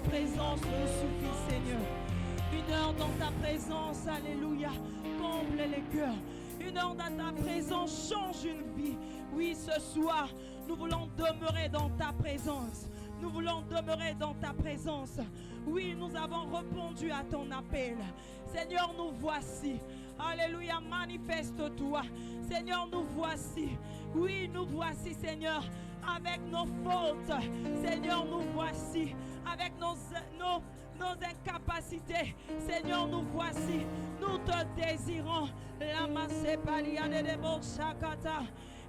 présence nous suffit, Seigneur. Une heure dans ta présence, alléluia, comble les cœurs. Une heure dans ta présence change une vie. Oui, ce soir, nous voulons demeurer dans ta présence. Nous voulons demeurer dans ta présence. Oui, nous avons répondu à ton appel. Seigneur, nous voici. Alléluia, manifeste-toi. Seigneur, nous voici. Oui, nous voici, Seigneur, avec nos fautes. Seigneur, nous voici avec nos incapacités. Seigneur, nous voici. Nous te désirons.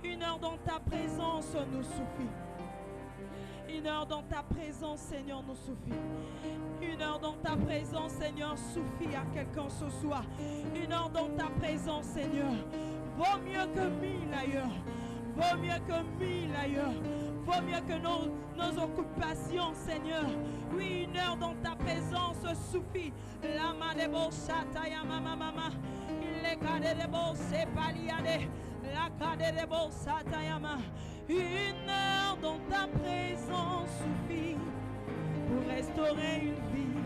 Une heure dans ta présence nous suffit. Une heure dans ta présence, Seigneur, nous suffit. Une heure dans ta présence, Seigneur, suffit à quelqu'un ce soir. Une heure dans ta présence, Seigneur, vaut mieux que 1000 ailleurs. Vaut mieux que 1000 ailleurs. Vaut mieux que nos occupations, Seigneur. Oui, une heure dans ta présence suffit. Lama de bo shataya mama mama. Il est cadé de bo sepaliade. La cadé de bo satayama. Une heure dans ta présence suffit pour restaurer une vie.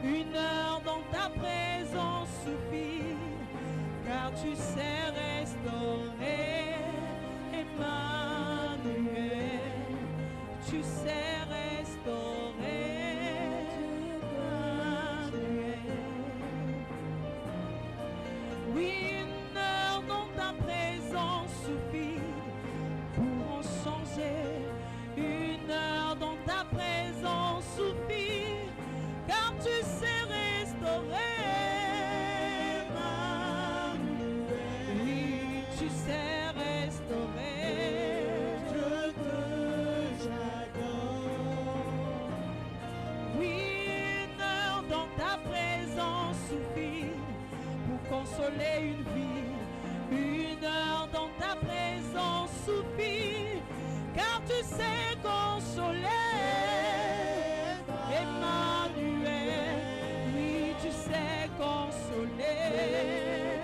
Une heure dans ta présence suffit, car tu sais restaurer. Emmanuel, tu sais restaurer. Emmanuel. Oui, une heure dans ta présence suffit pour en changer. Une heure dans ta présence suffit, car tu sais restaurer. Emmanuel. Oui, tu sais restaurer. Je te j'adore. Oui, une heure dans ta présence suffit pour consoler une vie. Une heure dans ta présence suffit, car tu sais consoler. Emmanuel, oui, tu sais consoler.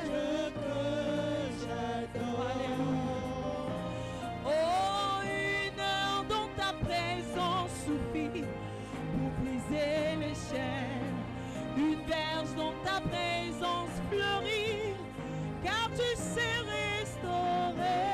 Je te j'adore. Oh, une heure dans ta présence suffit pour briser les chaînes. Une verge dans ta présence fleurit, car tu sais restaurer.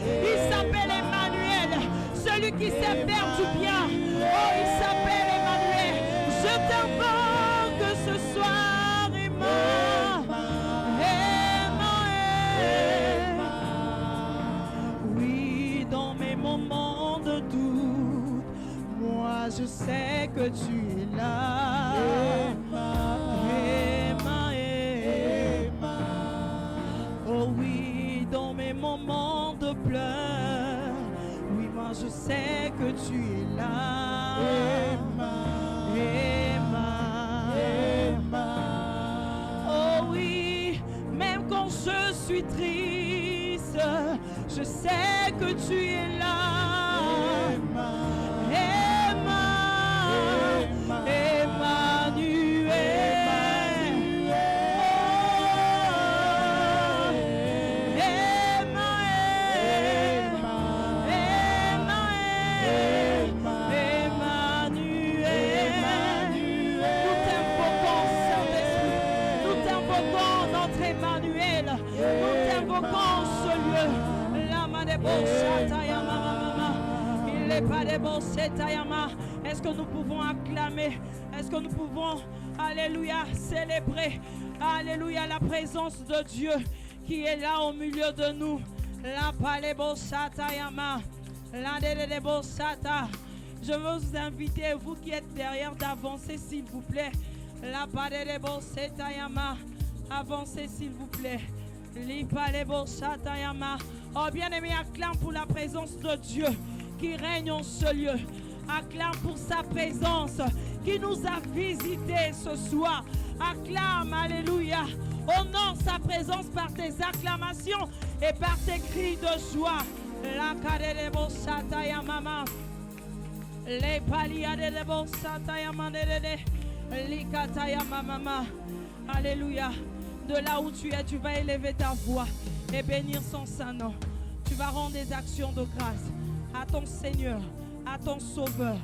Il s'appelle Emmanuel, celui qui sait faire du bien. Oh, il s'appelle Emmanuel. Je t'invoque ce soir, Emmanuel. Oui, dans mes moments de doute, moi je sais que tu es là. Oh oui, dans mes moments de pleurs, oui, moi je sais que tu es là. Oh oui, même quand je suis triste, Je sais que tu es là. Est-ce que nous pouvons acclamer? Est-ce que nous pouvons, alléluia, célébrer, alléluia, la présence de Dieu qui est là au milieu de nous? La palebosatayama, la dedebosata. Je veux vous inviter, vous qui êtes derrière, d'avancer s'il vous plaît. La palebosatayama, avancez s'il vous plaît. Oh bien-aimé, acclame pour la présence de Dieu qui règne en ce lieu. Acclame pour sa présence qui nous a visités ce soir. Acclame, alléluia. Honore sa présence par tes acclamations et par tes cris de joie. La kadebo sataya mama. Les palia de debo sataya mandede. Likataya mama. Alléluia. De là où tu es, tu vas élever ta voix et bénir son saint nom. Tu vas rendre des actions de grâce à ton Seigneur, à ton Sauveur,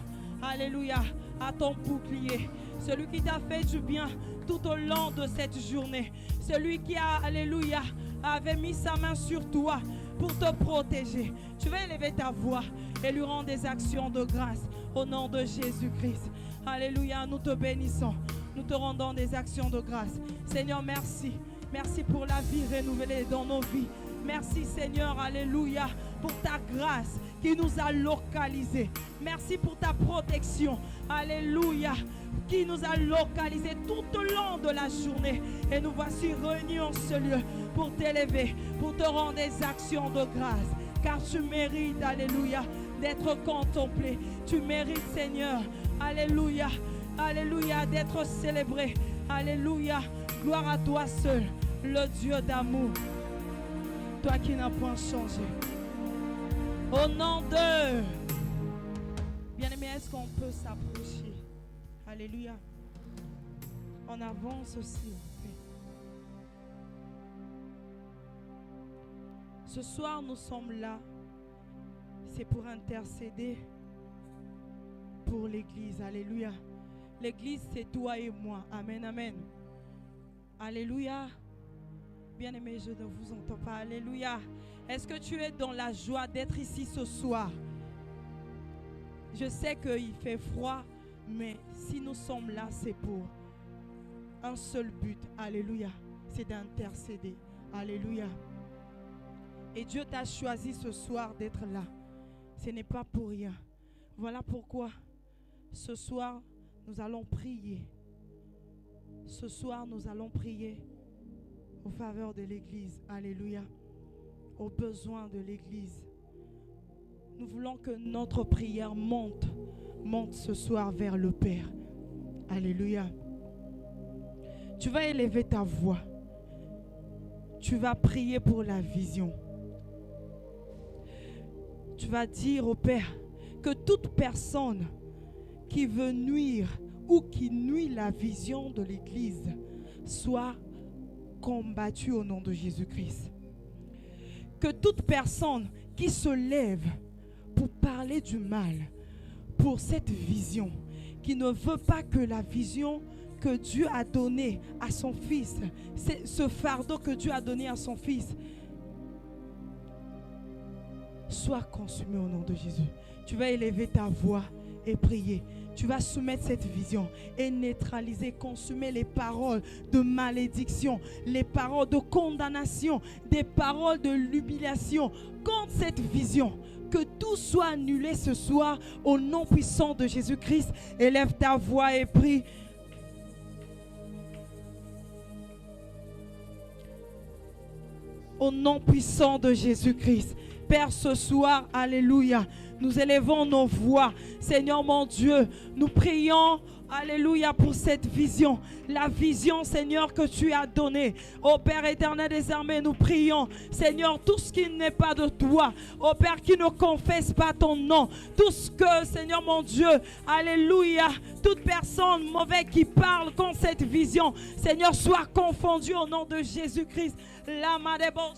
alléluia, à ton bouclier, celui qui t'a fait du bien tout au long de cette journée, celui qui a, alléluia, avait mis sa main sur toi pour te protéger. Tu vas élever ta voix et lui rendre des actions de grâce au nom de Jésus-Christ. Alléluia, nous te bénissons, nous te rendons des actions de grâce. Seigneur, merci. Merci pour la vie renouvelée dans nos vies. Merci Seigneur, alléluia, pour ta grâce qui nous a localisés. Merci pour ta protection, alléluia, qui nous a localisés tout au long de la journée. Et nous voici réunis en ce lieu pour t'élever, pour te rendre des actions de grâce. Car tu mérites, alléluia, d'être contemplé. Tu mérites Seigneur, alléluia, alléluia, d'être célébré. Alléluia, gloire à toi seul, le Dieu d'amour. Toi qui n'as point changé. Au nom de... Bien-aimé, est-ce qu'on peut s'approcher? Alléluia. On avance aussi. Ce soir, nous sommes là. C'est pour intercéder pour l'Église. Alléluia. L'Église, c'est toi et moi. Amen, amen. Alléluia. Bien-aimé, je ne vous entends pas. Alléluia. Est-ce que tu es dans la joie d'être ici ce soir? Je sais qu'il fait froid, mais si nous sommes là, c'est pour un seul but. Alléluia. C'est d'intercéder. Alléluia. Et Dieu t'a choisi ce soir d'être là. Ce n'est pas pour rien. Voilà pourquoi ce soir, nous allons prier. Ce soir, nous allons prier en faveur de l'Église. Alléluia. Aux besoins de l'Église. Nous voulons que notre prière monte ce soir vers le Père. Alléluia. Tu vas élever ta voix. Tu vas prier pour la vision. Tu vas dire au Père que toute personne qui veut nuire ou qui nuit la vision de l'Église soit combattue au nom de Jésus-Christ. Que toute personne qui se lève pour parler du mal, pour cette vision, qui ne veut pas que la vision que Dieu a donnée à son Fils, ce fardeau que Dieu a donné à son Fils, soit consumé au nom de Jésus. Tu vas élever ta voix et prier. Tu vas soumettre cette vision et neutraliser, consumer les paroles de malédiction, les paroles de condamnation, des paroles de l'humiliation contre cette vision. Que tout soit annulé ce soir au nom puissant de Jésus-Christ. Élève ta voix et prie. Au nom puissant de Jésus-Christ. Père, ce soir, alléluia, nous élevons nos voix. Seigneur mon Dieu, nous prions, alléluia, pour cette vision. La vision, Seigneur, que tu as donnée. Ô Père éternel des armées, nous prions, Seigneur, tout ce qui n'est pas de toi. Ô Père, qui ne confesse pas ton nom. Tout ce que, Seigneur mon Dieu, alléluia, toute personne mauvaise qui parle contre cette vision, Seigneur, soit confondue au nom de Jésus-Christ. L'âme des bons.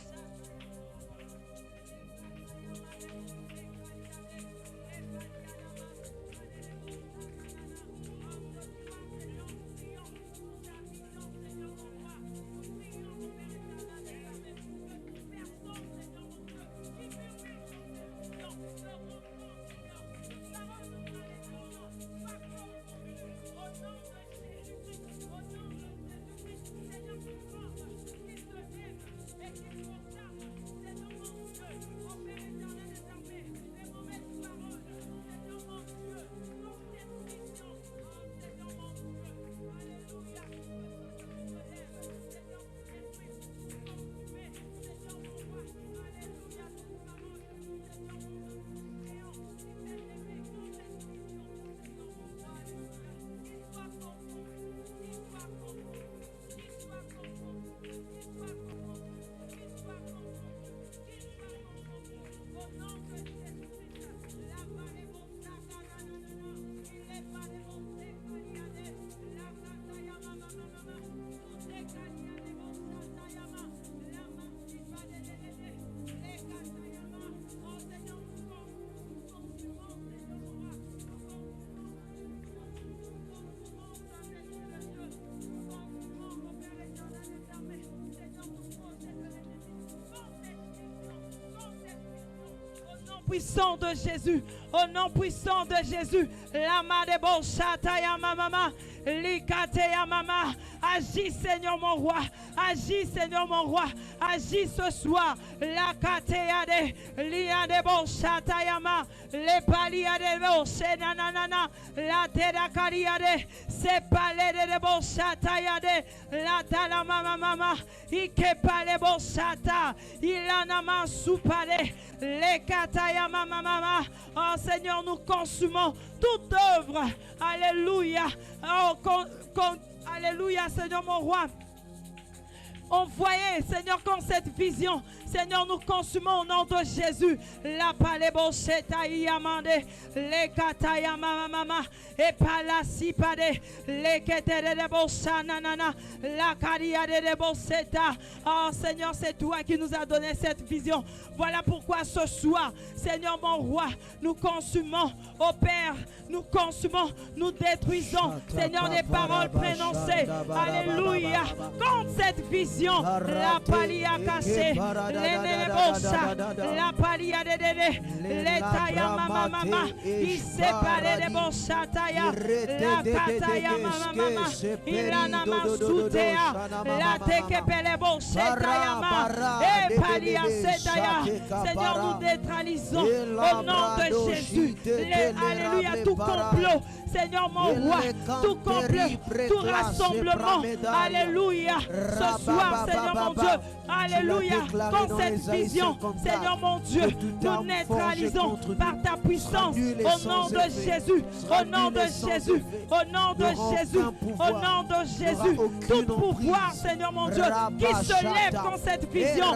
Puissant de Jésus, au nom puissant de Jésus, Lama de Boshataya Mama, Likateya Mama, agis Seigneur mon roi, agis Seigneur mon roi, agis ce soir, la Kateya de Lia de Boshataya Ma, le Palia de Boshenanana, la Tedakaria de Sepale de Boshataya de la Talama Mama, Ike Pale Boshata, Ilanama Soupale. Les kataya mama mama. Oh Seigneur, nous consumons toute œuvre. Alléluia. Oh, alléluia, Seigneur mon roi. Envoyez, Seigneur, comme cette vision. Seigneur, nous consumons au nom de Jésus. La palebocheta yamande, les kataya mama mama, et palasi pade, les ketere de bochanana, la caria de boceta. Oh Seigneur, c'est toi qui nous as donné cette vision. Voilà pourquoi ce soir, Seigneur mon roi, nous consumons, ô Père, nous consumons, nous détruisons, Seigneur, les paroles prononcées. Alléluia. Contre cette vision, la palia cassée, la palia de les taya mama mama, il séparé de bochataya, la kataya mama mama, il en a masutea, la tekepele bochetaya ma, et palia setaya. Seigneur, nous neutralisons au nom de Jésus. Alléluia, tout complot. Seigneur mon roi, tout complot, tout rassemblement. Alléluia. Ce soir, Seigneur mon Dieu. Alléluia. Dans cette vision, Seigneur mon Dieu, nous neutralisons par ta puissance au nom de Jésus. Au nom de Jésus. Au nom de Jésus. Au nom de Jésus. Tout pouvoir, Seigneur mon Dieu, qui se lève dans cette vision.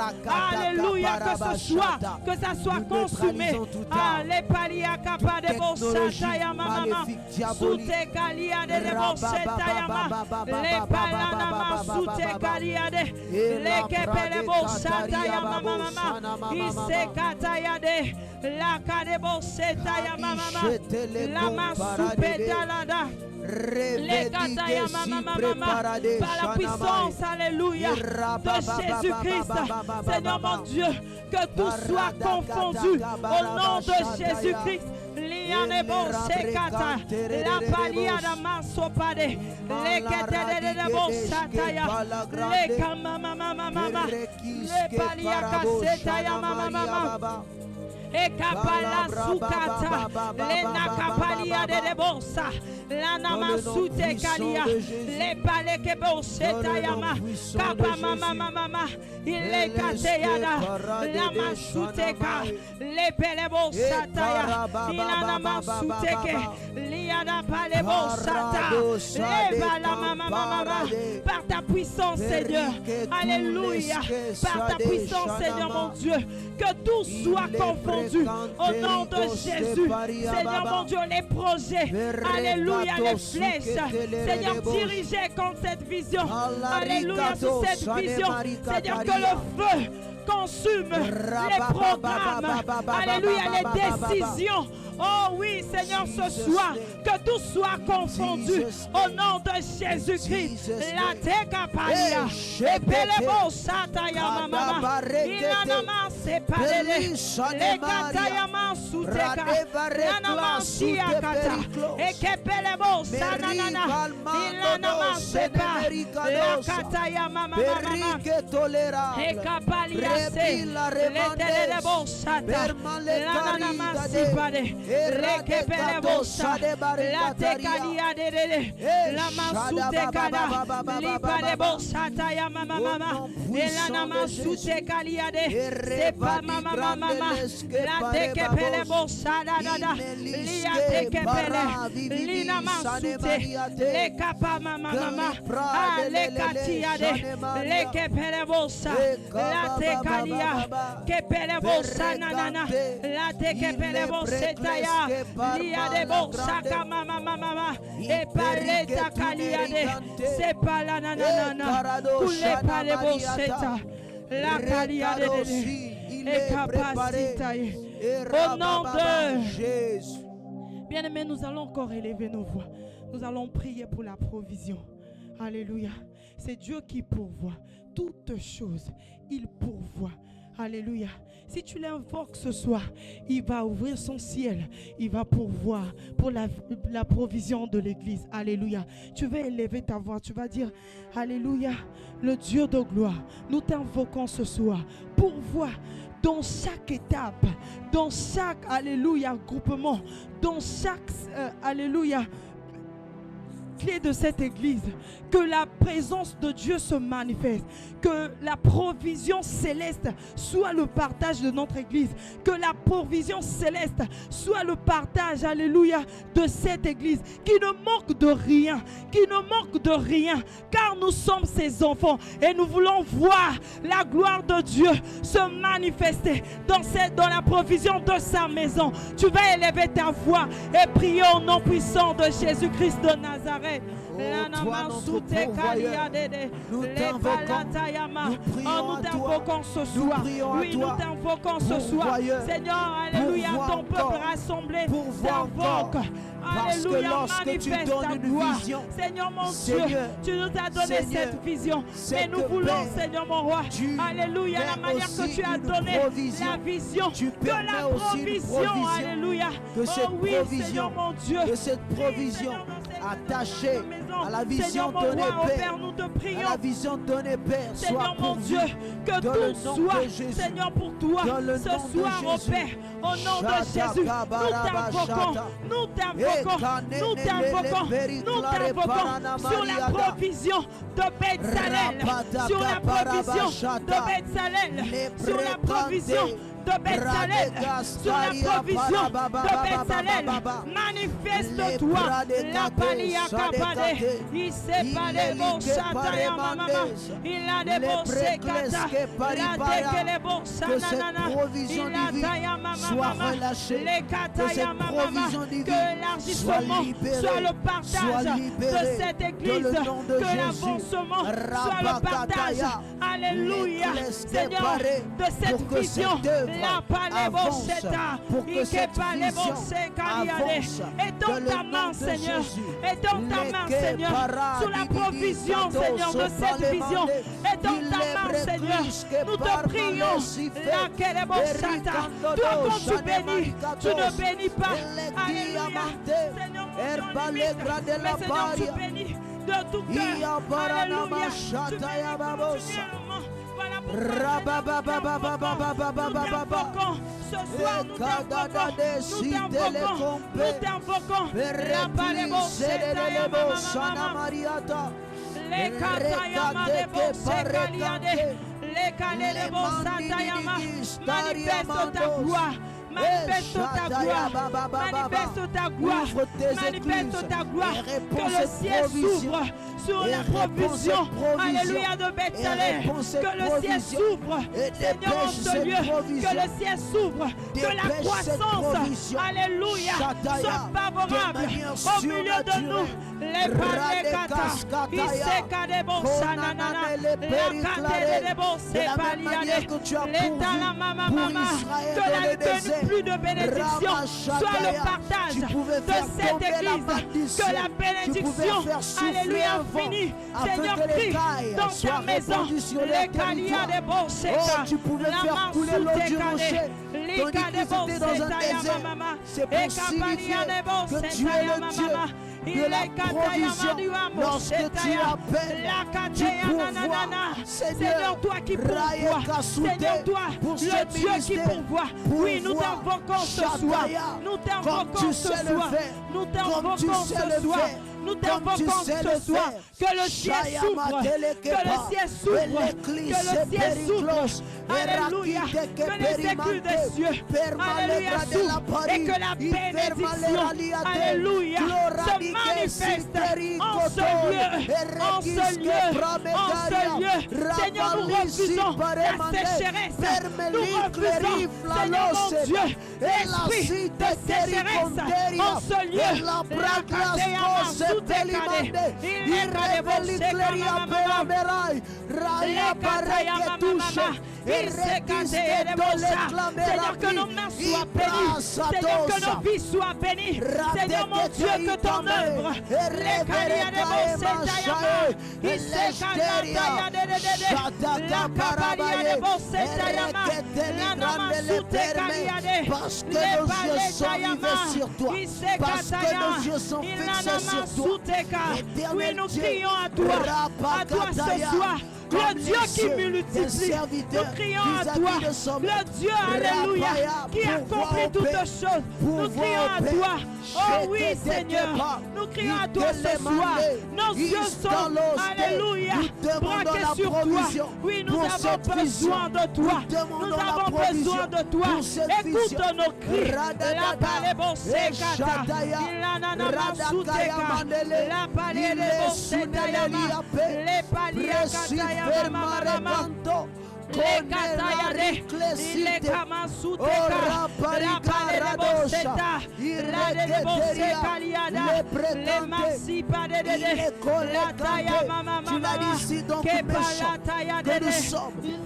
Alléluia. Que ce soit, que ça soit consumé. Les palia capa de bosata mama. Soute kalia de boseta yama. Les palana soute kalia de. Les kepele bosata yama mama. Ise kataya de. La kade boseta yama mama. La masupeta lada. Par la puissance, alléluia, de Jésus-Christ, Seigneur mon Dieu, que tout soit confondu au nom de Jésus-Christ. Liane Bosekata, la Paliada Masopade, les Ketere de Bosataya, les Kamama Mama, les Paliaka Setaya Mama. E kapala sukata, le nakapalia de bosa, la namasute kalia, les palais kebo setayama, kapa mama, il est kateyada, la masuteka, les pelebo sataya, il a namasuteke, liada palebo sata, leva la mama, par ta puissance, Seigneur, alléluia, par ta puissance, Seigneur mon Dieu, que tout soit confondu au nom de Jésus, Seigneur mon Dieu, les projets, alléluia, les flèches, Seigneur, dirigez contre cette vision, alléluia, sur cette vision, Seigneur, que le feu consume les programmes, alléluia, les décisions. Oh oui, Seigneur, ce soir, que tout soit confondu au nom de Jésus-Christ. La tekapalia, epelebo sataya mama, inanama sepalele, lekatayama suteka, nanama siakata, ekepelebo sananana, inanama sepa, lekataya mama, ekapalia se, letelebo sata, nanama sipade. Rekepelebosa, la tekalia de la masute kada, liparebosa taya mama, et la namasute kalia de, c'est pas mama, la tekepelebosa da, lia tekepele, lina masute, le kapa mama, le katia de, le kepelebosa, la tekalia, kepelebosa nanana, la tekepelebosa. Lia de Bosaka mama et paleta kaliade c'est pas la nanana coulé par les boseta la kaliade et capacita au nom de Jésus. Bien-aimés, nous allons encore élever nos voix. Nous allons prier pour la provision. Alléluia. C'est Dieu qui pourvoit toutes choses. Il pourvoit. Alléluia. Si tu l'invoques ce soir, il va ouvrir son ciel. Il va pourvoir pour la provision de l'église. Alléluia. Tu vas élever ta voix. Tu vas dire, Alléluia, le Dieu de gloire. Nous t'invoquons ce soir. Pourvois dans chaque étape, dans chaque, Alléluia, groupement, dans chaque, Alléluia, clé de cette église, que la présence de Dieu se manifeste, que la provision céleste soit le partage de notre église, que la provision céleste soit le partage, alléluia, de cette église, qui ne manque de rien, car nous sommes ses enfants et nous voulons voir la gloire de Dieu se manifester dans la provision de sa maison. Tu vas élever ta voix et prier au nom puissant de Jésus-Christ de Nazareth. Nous t'invoquons ce soir. Oui, nous t'invoquons ce soir. Seigneur, alléluia, ton peuple rassemblé t'invoque. Alléluia, manifeste ta gloire. Seigneur mon Dieu, tu nous as donné cette vision. Et nous voulons, Seigneur mon roi, alléluia, la manière que tu as donné la vision, que la provision, alléluia. Oh oui, Seigneur mon Dieu, que cette provision attachée à la vision donnée Père, nous te prions, à la vision donnée Père, Seigneur mon Dieu, que tout soit, Seigneur, pour toi, ce soir, au Père, au nom de Jésus, nous t'invoquons sur la provision de Bethsalel, sur la provision de Bethsalel, sur la provision de Bethsalel, sur la provision de Bethsalel. Manifeste-toi, la palia capade, il s'est pas les bons sataya mama, il a des bons sekata, la teke les bons sanana, il a taya mama, les kataya mama, que l'élargissement soit le partage de cette église, que l'avancement soit le partage, alléluia, Seigneur, de cette vision. La paleboseta, ike paleboseka liade. Et dans ta main, Seigneur, sur la provision, Seigneur, de cette vision. Et dans ta main, Seigneur, nous te prions. La kelebosata. Toi, quand tu bénis, tu ne bénis pas. Alléluia. Seigneur, mais Seigneur, tu bénis de tout cœur. Alléluia. Tu bénis continuellement. Voilà t'invoquons ce soir, nous t'invoquons, la palebo les katayama de bosekaliade, les kalebo satayama, manifeste ta gloire. Manifeste ta gloire, manifeste ta gloire, manifeste ta gloire, que le ciel s'ouvre sur la provision, alléluia, de Bethléem, que le ciel s'ouvre, Seigneur, en ce lieu, que le ciel s'ouvre, que la croissance, alléluia, soit favorable au milieu de nous, les palekata, iseka de bonsanana, la kate de bonsepaliade, l'état la mama, que la plus de bénédiction soit le partage de cette église, que la bénédiction, alléluia, infinie, Seigneur, crie dans ta maison, les calia de Boseka, tu pouvais faire couler l'eau du rocher, tandis qu'ils étaient dans un désert. C'est pour signifier que tu es le Dieu de la provision. Lorsque tu appelles, tu pourvois. Seigneur, toi qui pourvois, Seigneur, toi, le Dieu qui pourvoit. Oui, nous t'invoquons ce soir, nous t'invoquons ce soir, nous t'invoquons ce soir. Nous t'invoquons ce soir, que le ciel s'ouvre, que le ciel s'ouvre, que le ciel s'ouvre, alléluia, que les éclus des cieux, alléluia, s'ouvrent et que la bénédiction, alléluia, se manifeste en ce lieu, en ce lieu, en ce lieu. Seigneur, nous refusons la sécheresse, nous refusons, Seigneur mon Dieu, l'esprit de sécheresse en ce lieu, la Seigneur, que nos mains soient bénies, Seigneur, que nos vies soient bénies, Seigneur mon Dieu, que ton œuvre, les carrières de parce que nos yeux sont rivés sur toi, parce que nos yeux sont fixés sur toi. Oui, nous crions à toi ce soir. Le Dieu qui multiplie, nous crions à toi, le Dieu, alléluia, qui accomplit toutes choses, nous crions à toi, oh oui Seigneur, nous crions à toi ce soir, nos yeux sont, alléluia, braqués sur toi, oui nous avons besoin de toi, nous avons besoin de toi, écoute nos cris, la palebo sekata, la nanama suteka, la palebo setayama, les paliakata. Les katayade, les kamasuteka, la paleboseta, la debosecaliada, les masipa de la taya mama mama,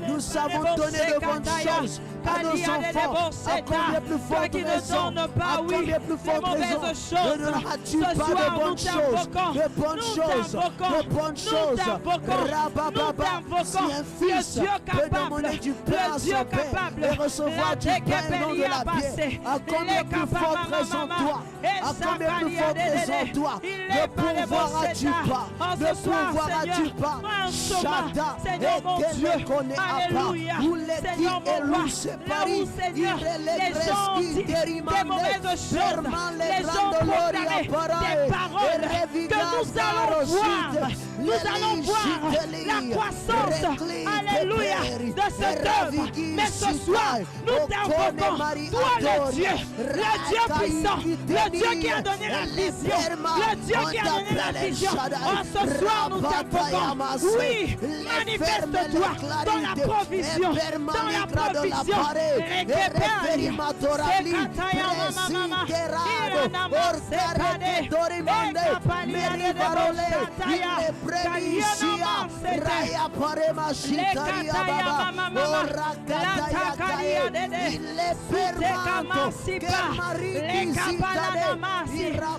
nous savons donner de bonnes choses à nos enfants. À combien plus forte raison, à combien plus forte raison ne donneras-tu pas de bonnes choses, de bonnes choses, de bonnes choses. Rabababa, si un fils peut demander du pain à son père et recevoir du pain non de la bière, à combien plus forte raison toi, à combien plus forte raison toi, ne pourvoiras-tu pas, ne pourvoiras-tu pas, Shada, et qu'elle connaît à pas, ou les qui est loup séparés, il est les gresques des mauvaises choses, les gens proclamaient des paroles que nous allons voir la croissance, alléluia, de cette œuvre. Mais ce soir, nous t'invoquons, toi le Dieu puissant, le Dieu qui a donné la vision, le Dieu qui a donné la vision. En ce soir, nous t'invoquons, oui, manifeste-toi dans la provision, dans la provision.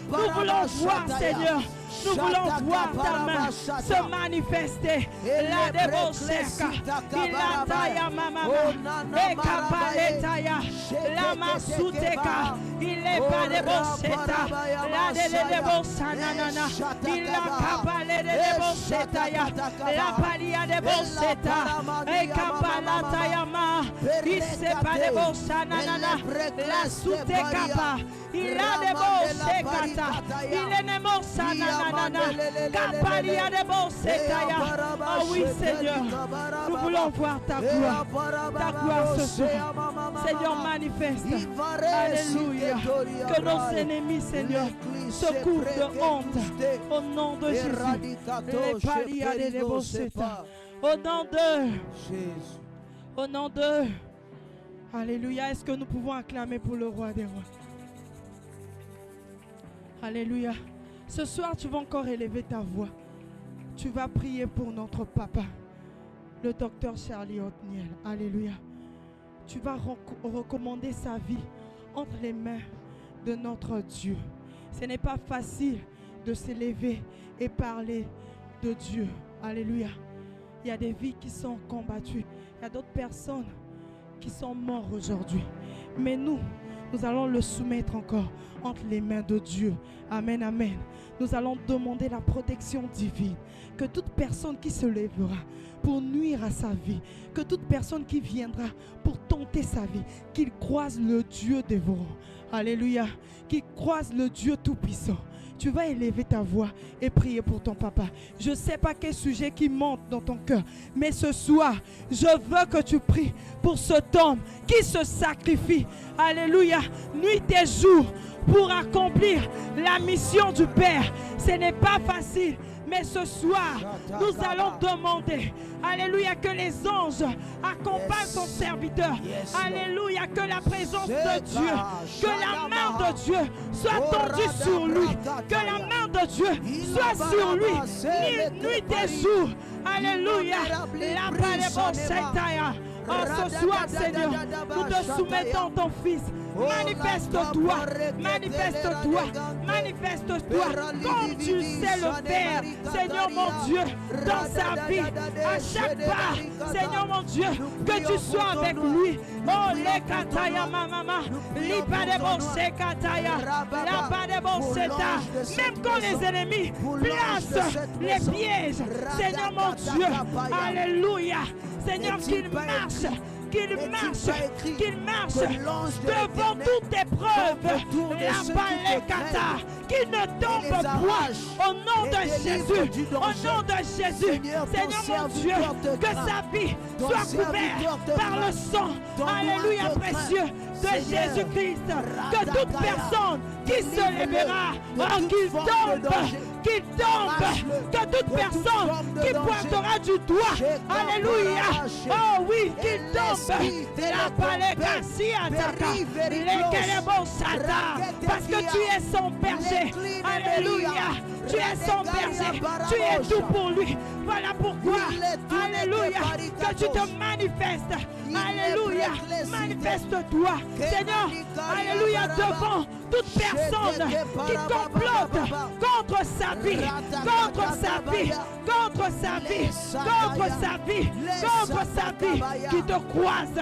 Nous voulons voir, Seigneur. Nous voulons voir ta main se manifester. La déboseka, la taya mama, la kapaletaya, la mama suteka. Il est pas de bosseta. La de bossa nanana. Il a capalé de bosseta ya. La palia de bosseta. Et capalata yama. Il sait pas de bossa nanana. La suteka. Il a de bosseta. Il est ne bossa nanana. Capalia de bosseta ya. Oh oui Seigneur. Nous voulons voir ta gloire. Ta gloire ce soir. Seigneur, manifeste. Alléluia. Que nos ennemis, Seigneur, se couvrent de honte. Au nom de Jésus. Les palia de bosseta. Au nom de Jésus. Au nom de. Alléluia. Est-ce que nous pouvons acclamer pour le roi des rois? Alléluia. Ce soir, tu vas encore élever ta voix. Tu vas prier pour notre papa, le docteur Charlie Otniel. Alléluia. Tu vas recommander sa vie entre les mains de notre Dieu. Ce n'est pas facile de s'élever et parler de Dieu. Alléluia. Il y a des vies qui sont combattues. Il y a d'autres personnes qui sont mortes aujourd'hui. Mais nous allons le soumettre encore entre les mains de Dieu. Amen, amen. Nous allons demander la protection divine. Que toute personne qui se lèvera pour nuire à sa vie, que toute personne qui viendra pour tenter sa vie, qu'il croise le Dieu dévorant. Alléluia. Qu'il croise le Dieu tout-puissant. Tu vas élever ta voix et prier pour ton papa. Je ne sais pas quel sujet qui monte dans ton cœur, mais ce soir, je veux que tu pries pour cet homme qui se sacrifie. Alléluia. Nuit et jour pour accomplir la mission du Père. Ce n'est pas facile. Mais ce soir, nous allons demander, alléluia, que les anges accompagnent son serviteur. Alléluia, que la présence de Dieu, que la main de Dieu soit tendue sur lui. Que la main de Dieu soit sur lui, nuit et jour. Alléluia. La parole Seigneur. Oh, ce soir, Seigneur, nous te soumettons ton Fils. Manifeste-toi, manifeste-toi, manifeste-toi comme tu sais le faire, Seigneur mon Dieu, dans sa vie, à chaque pas, Seigneur mon Dieu, que tu sois avec lui. Oh, les kataya mama, l'ipade se kataya, la pade seta, même quand les ennemis placent les pièges, Seigneur mon Dieu, alléluia, Seigneur, qu'il marche devant toute épreuve, la palekata, qu'il ne tombe point au nom de Jésus, au nom de Jésus, Seigneur mon Dieu, que sa vie soit couverte par le sang, alléluia précieux de Jésus-Christ, que toute personne qui se lèvera, qu'il tombe, que toute personne qui pointera du doigt, alléluia, oh oui, qu'il tombe, la palekasi ataka, parce que tu es son berger, alléluia, tu es son berger, tu es tout pour lui. Voilà pourquoi, alléluia, que tu te manifestes, alléluia, manifeste-toi, Seigneur, alléluia, devant toute personne qui complote contre sa vie, contre sa vie, contre sa vie, contre sa vie, contre sa vie, qui te croise.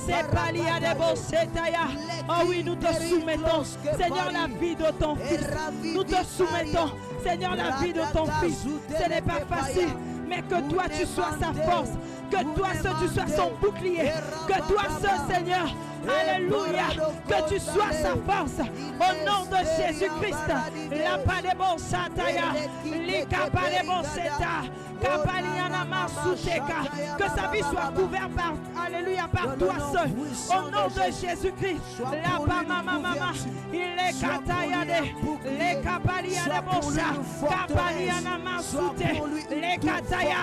C'est pas lié à des bossetaya. Oh oui, nous te soumettons, Seigneur, la vie de ton fils. Nous te soumettons, Seigneur, la vie de ton fils. Ce n'est pas facile, mais que toi tu sois sa force, que toi tu sois son bouclier, que toi Seigneur, alléluia, que tu sois sa force, au nom de Jésus-Christ. La padebo sataya, l'ikapa debo seta, kapaliana masuteka, que sa vie soit couverte par, alléluia, par toi seul, au nom de Jésus-Christ. La mama, il est katayade, les kapaliana bosa, kapaliana masute, les kataya.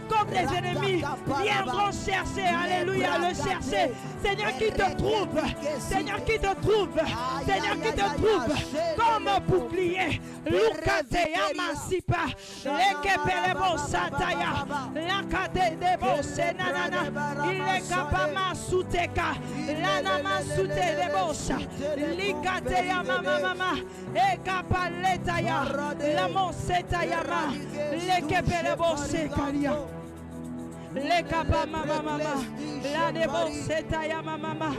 Quand les ennemis viendront chercher, alléluia, le chercher, Seigneur qui te trouve, Seigneur qui te trouve, Seigneur qui te trouve comme bouclier. Lukateya masipa, lekepelebo sataya, lakate debo senanana, il est kapama suteka, lanama sute debosa, likateya mama, ekapaletaya, la mosetaya ma, lekepelebo sekalia. les kapa mama mama, la debo setaya mama mama,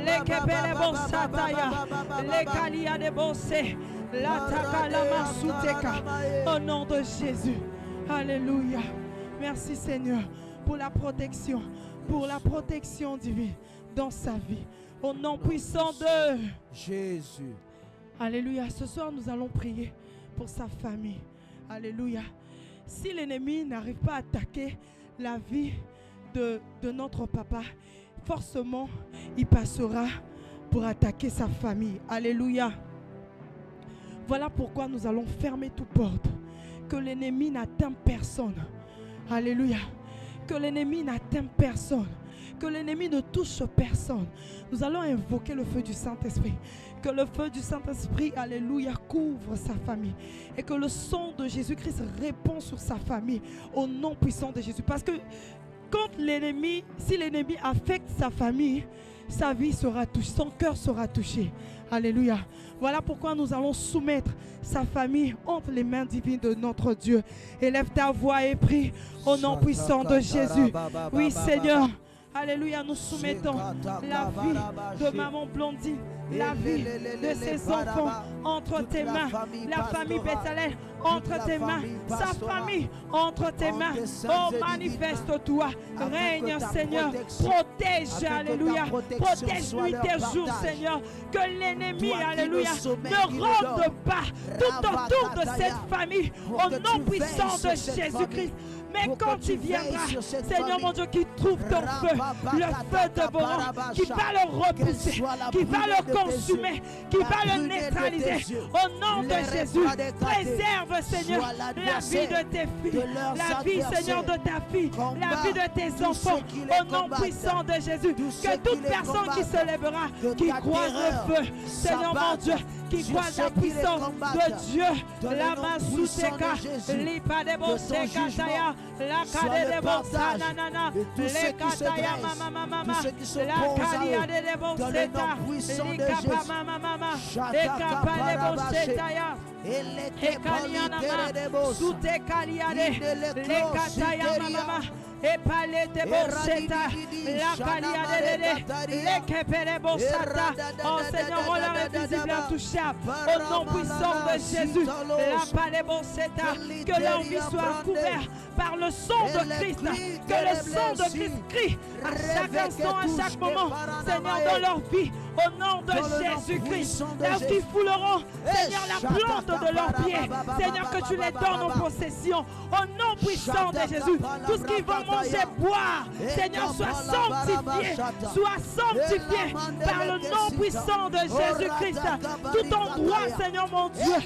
les kepele bo sataya, les kalia debo se, la takala masuteka. Au nom de Jésus. Alléluia. Merci Seigneur pour la protection divine dans sa vie. Au nom puissant de Jésus. Alléluia. Ce soir, nous allons prier pour sa famille. Alléluia. Si l'ennemi n'arrive pas à attaquer la vie de notre papa, forcément, il passera pour attaquer sa famille. Alléluia. Voilà pourquoi nous allons fermer toute porte. Que l'ennemi n'atteint personne. Alléluia. Que l'ennemi n'atteint personne. Que l'ennemi ne touche personne. Nous allons invoquer le feu du Saint-Esprit. Que le feu du Saint-Esprit, alléluia, couvre sa famille. Et que le sang de Jésus-Christ répand sur sa famille au nom puissant de Jésus. Parce que quand l'ennemi, si l'ennemi affecte sa famille, sa vie sera touchée, son cœur sera touché. Alléluia. Voilà pourquoi nous allons soumettre sa famille entre les mains divines de notre Dieu. Élève ta voix et prie au nom puissant de Jésus. Oui, Seigneur. Alléluia, nous soumettons la vie de maman Blondine, la vie de ses enfants entre tes mains, la famille Béthalel entre tes mains, sa famille entre tes mains. Oh, manifeste-toi, règne Seigneur, protège, alléluia, protège nuit et jour Seigneur, que l'ennemi, alléluia, ne rentre pas tout autour de cette famille, au nom puissant de Jésus-Christ. Mais quand il viendra, Seigneur mon Dieu, qui trouve ton feu, le feu dévorant, qui va le repousser, qui va le consumer, qui va le neutraliser. Au nom de Jésus, préserve, Seigneur, la vie de tes filles, la vie, Seigneur, de ta fille, la vie de tes enfants. Au nom puissant de Jésus, que toute personne qui se lèvera, qui croise le feu, Seigneur mon Dieu, qui croise la puissance de Dieu, la main sous tes cas, l'ipa de boseka taya, la kade de bosa nanana, les kataya mama mama, la kalia de boseta, l'ikapa mama mama, l'ikapa de bosetaya, et kalianama, sous tes kaliade, les kataya mama. Et palais de Bosseta, la Calia de les Kepere Bossata, oh Seigneur, on leur est visible intouchable, au nom puissant de Jésus, la palais Bosseta, que leur vie soit couverte par le sang de Christ, que le sang de Christ crie à chaque instant, à chaque moment, Seigneur, dans leur vie, au nom de Jésus-Christ, lorsqu'ils fouleront, Seigneur, la plante de leurs pieds, Seigneur, que tu les donnes en possession, au nom puissant de Jésus, tout ce qu'ils vont manger, boire, Seigneur, soit sanctifié par le nom puissant de Jésus-Christ, tout endroit, Seigneur mon Dieu,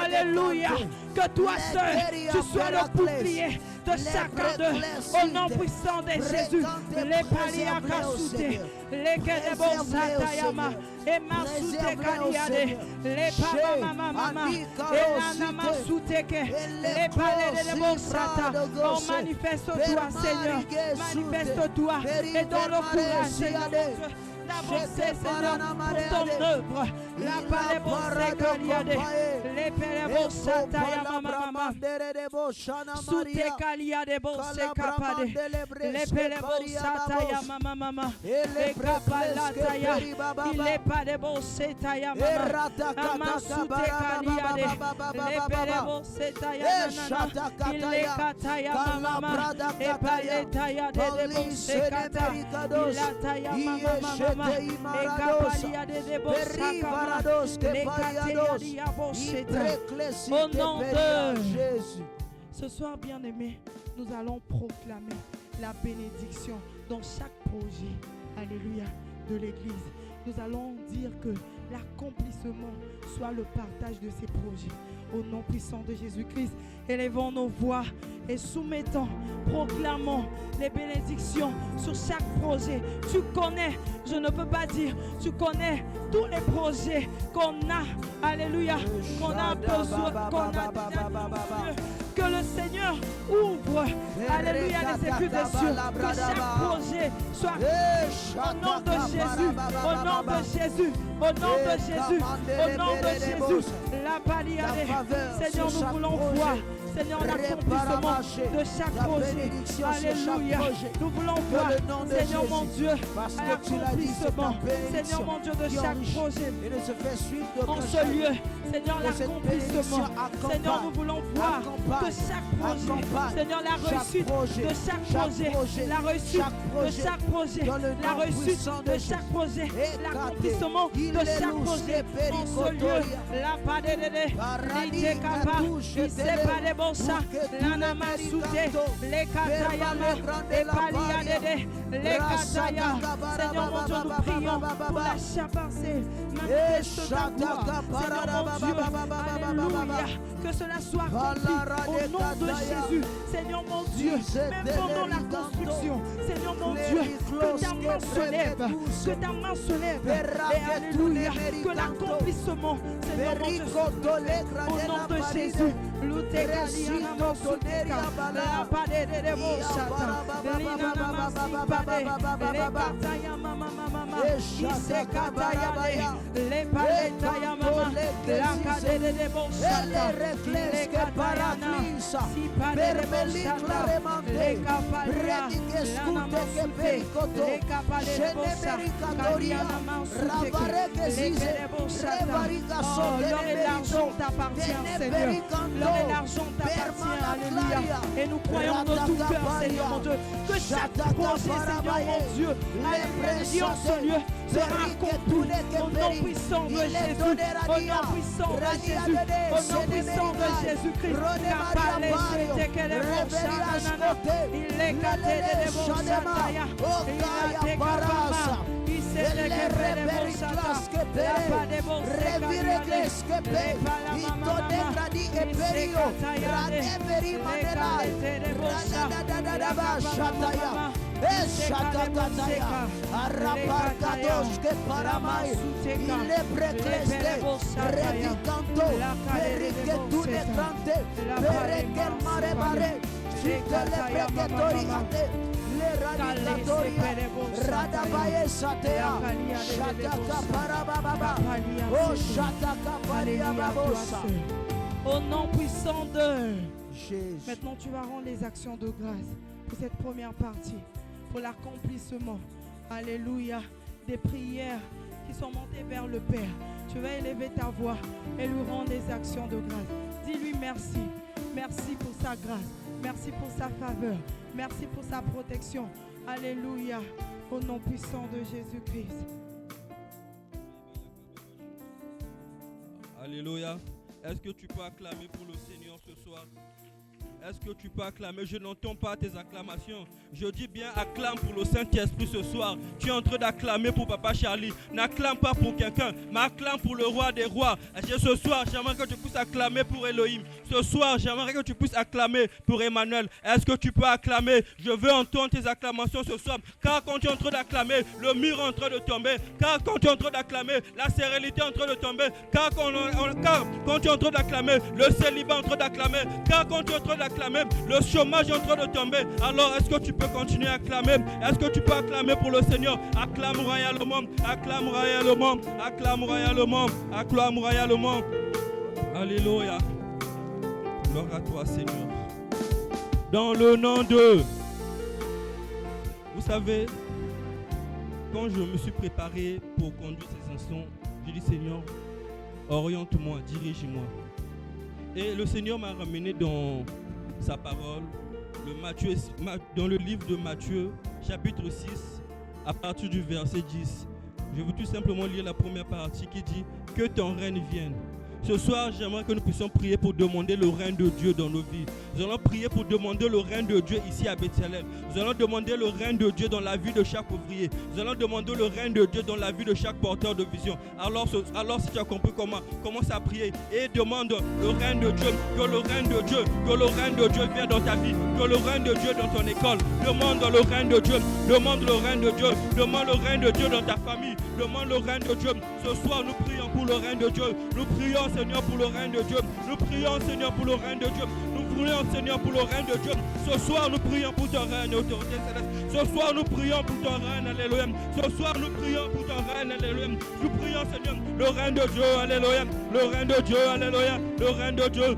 alléluia, que toi seul, tu sois le bouclier de chacun d'eux, au nom puissant de Jésus, les paliakasute, les kedebon satayama, et masute kaliade, les papa mama, et nanama suteke, les palais de bon sata, oh manifeste-toi Seigneur, manifeste-toi, et dans le courage Seigneur mon Dieu, d'avancer Seigneur pour ton œuvre, la palais bon sekaliade, les palais bon satayama mama, sute kaliade bon sekapade, les palais bon satayama mama, les kapalataya, il est pas de bon setayama mama, sute kaliade, les palais bon setayama nana, il est katayama mama, et paletaya de bon sekata, il ataya mama. Au nom de Jésus. Ce soir, bien-aimés, nous allons proclamer la bénédiction dans chaque projet, alléluia, de l'Église. Nous allons dire que l'accomplissement soit le partage de ces projets. Au nom puissant de Jésus-Christ, élevons nos voix et soumettons, proclamons les bénédictions sur chaque projet. Tu connais, je ne peux pas dire, tu connais tous les projets qu'on a, alléluia, qu'on a besoin, qu'on a déjà. Que le Seigneur ouvre, alléluia, les Écritures, que chaque projet soit au nom de Jésus, au nom de Jésus, au nom de Jésus, au nom de Jésus. La paliade, Seigneur, nous voulons voir Seigneur, l'accomplissement de chaque projet. Alléluia. Nous voulons voir, Seigneur mon Dieu, l'accomplissement, Seigneur mon Dieu, de chaque projet en ce lieu. Seigneur, l'accomplissement. Seigneur, nous voulons voir que chaque projet, Seigneur, la réussite de chaque projet, la réussite de chaque projet, la réussite de chaque projet, l'accomplissement de chaque projet en ce lieu. La padedede, l'idekapa, l'isepade-bosa, l'anamasute, les katayama, les paliadede, les kataya. Seigneur mon Dieu, nous prions pour la chapancée. Manifeste ta gloire, Seigneur mon Dieu, alléluia, que cela soit accompli au nom de Jésus, Seigneur mon Dieu, même pendant la construction, Seigneur mon Dieu, que ta main se lève, que ta main se lève, et alléluia, que l'accomplissement, Seigneur mon Dieu, au nom de Jésus, l'argent t'appartient, Seigneur. L'or et l'argent t'appartient, alléluia. Et nous croyons de tout cœur, Seigneur mon Dieu, que chaque projet, Seigneur mon Dieu, alléluia, en ce lieu sera accompli au nom puissant de Jésus, au nom puissant de Jésus, au nom puissant de Jésus-Christ. Il est caté de bon chataya, il a décapama. Au nom puissant de Jésus. Maintenant, tu vas rendre les actions de grâce pour cette première partie, pour l'accomplissement, alléluia, des prières qui sont montées vers le Père. Tu vas élever ta voix et lui rendre les actions de grâce. Dis-lui merci. Merci pour sa grâce. Merci pour sa faveur. Merci pour sa protection. Alléluia. Au nom puissant de Jésus-Christ. Alléluia. Est-ce que tu peux acclamer pour le Seigneur ce soir? Est-ce que tu peux acclamer? Je n'entends pas tes acclamations. Je dis bien acclame pour le Saint-Esprit ce soir. Tu es en train d'acclamer pour Papa Charlie. N'acclame pas pour quelqu'un, mais acclame pour le roi des rois. Et ce soir, j'aimerais que tu puisses acclamer pour Elohim. Ce soir, j'aimerais que tu puisses acclamer pour Emmanuel. Est-ce que tu peux acclamer? Je veux entendre tes acclamations ce soir. Car quand tu es en train d'acclamer, le mur est en train de tomber. Car quand tu es en train d'acclamer, la sérénité est en train de tomber. Car quand tu es en train d'acclamer, le célibat est en train d'acclamer. Car quand tu es en train d'acclamer, le chômage est en train de tomber. Alors est-ce que tu peux continuer à acclamer? Est-ce que tu peux acclamer pour le Seigneur? Acclame royalement, acclame royalement, acclame royalement, acclame royalement. Alléluia. Gloire à toi, Seigneur. Dans le nom de... Vous savez, quand je me suis préparé pour conduire ces instants, j'ai dit Seigneur, oriente-moi, dirige-moi. Et le Seigneur m'a ramené dans sa parole, dans le livre de Matthieu, chapitre 6, à partir du verset 10. Je veux tout simplement lire la première partie qui dit « Que ton règne vienne ». Ce soir, j'aimerais que nous puissions prier pour demander le règne de Dieu dans nos vies. Nous allons prier pour demander le règne de Dieu ici à Bethléem. Nous allons demander le règne de Dieu dans la vie de chaque ouvrier. Nous allons demander le règne de Dieu dans la vie de chaque porteur de vision. Alors si tu as compris comment, commence à prier et demande le règne de Dieu. Que le règne de Dieu, que le règne de Dieu vienne dans ta vie. Que le règne de Dieu dans ton école. Demande le règne de Dieu. Demande le règne de Dieu. Demande le règne de Dieu dans ta famille. Demande le règne de Dieu. Ce soir, nous prions pour le règne de Dieu. Nous prions, Seigneur, pour le règne de Dieu. Nous prions, Seigneur, pour le règne de Dieu. Nous prions, Seigneur, pour le règne de Dieu. Ce soir, nous prions pour ton règne, autorité céleste. Ce soir, nous prions pour ton règne, alléluia. Ce soir, nous prions pour ton règne, alléluia. Nous prions, Seigneur, le règne de Dieu, alléluia. Le règne de Dieu, alléluia. Le règne de Dieu.